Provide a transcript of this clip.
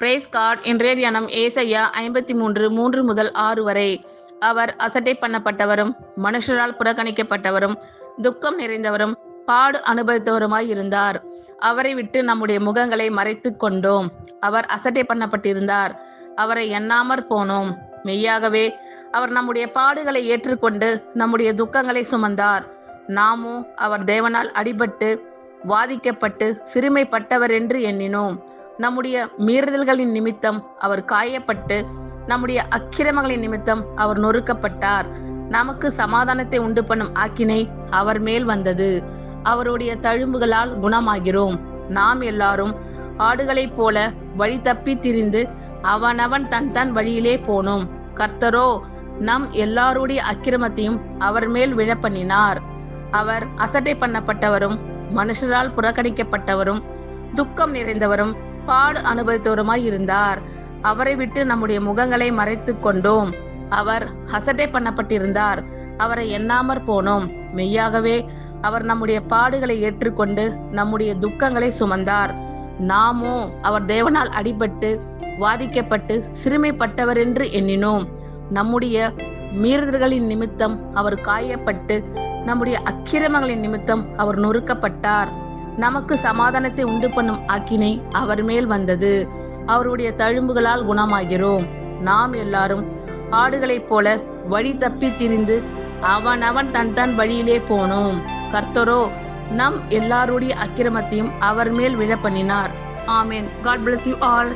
Price God. இன்றைய தியானம் ஏசாயா 53:3 முதல் 6 வரை. அவர் அசட்டை பண்ணப்பட்டவரும் மனுஷரால் புறக்கணிக்கப்பட்டவரும் துக்கம் நிறைந்தவரும் பாடு அனுபவித்தவருமாய் இருந்தார். அவரை விட்டு நம்முடைய முகங்களை மறைத்து கொண்டோம். அவர் அசட்டை பண்ணப்பட்டிருந்தார், அவரை எண்ணாமற் போனோம். மெய்யாகவே அவர் நம்முடைய பாடுகளை ஏற்றுக்கொண்டு நம்முடைய துக்கங்களை சுமந்தார். நாமோ அவர் தேவனால் அடிபட்டு வாதிக்கப்பட்டு சிறுமைப்பட்டவர் என்று எண்ணினோம். நம்முடைய மீறுதல்களின் நிமித்தம் அவர் காயப்பட்டு நம்முடைய அக்கிரமங்களின் நிமித்தம் அவர் நொறுக்கப்பட்டார். நமக்கு சமாதானத்தை உண்டு பண்ணும் ஆக்கினை அவர் மேல் வந்தது. அவருடைய தழும்புகளால் குணமாகிறோம். நாம் எல்லாரும் ஆடுகளைப் போல வழி தப்பி திரிந்து அவனவன் தன் தன் வழியிலே போனோம். கர்த்தரோ நம் எல்லாருடைய அக்கிரமத்தையும் அவர் மேல் விழப்பண்ணினார். அவர் அசட்டை பண்ணப்பட்டவரும் மனுஷரால் புறக்கணிக்கப்பட்டவரும் துக்கம் நிறைந்தவரும் பாடு அனுபவித்தவருமாய் இருந்தார். அவரை விட்டு நம்முடைய முகங்களை மறைத்து கொண்டோம். அவர் அசட்டை பண்ணப்பட்டிருந்தார், அவரை எண்ணாமற் போனோம். மெய்யாகவே அவர் நம்முடைய பாடுகளை ஏற்றுக்கொண்டு நம்முடைய துக்கங்களை சுமந்தார். நாமோ அவர் தேவனால் அடிபட்டு வாதிக்கப்பட்டு சிறுமைப்பட்டவர் என்று எண்ணினோம். நம்முடைய மீறுதல்களின் நிமித்தம் அவர் காயப்பட்டு நம்முடைய அக்கிரமங்களின் நிமித்தம் அவர் நொறுக்கப்பட்டார். நமக்கு சமாதானத்தை உண்டு பண்ணும் ஆக்கினை அவர் மேல் வந்தது. அவருடைய தழும்புகளால் குணமாகிறோம். நாம் எல்லாரும் ஆடுகளைப் போல வழி தப்பி திரிந்து அவனவன் தன் தன் வழியிலே போனோம். கர்த்தரோ நம் எல்லாருடைய அக்கிரமத்தையும் அவர் மேல் விழப்பண்ணினார். ஆமென். God bless you all.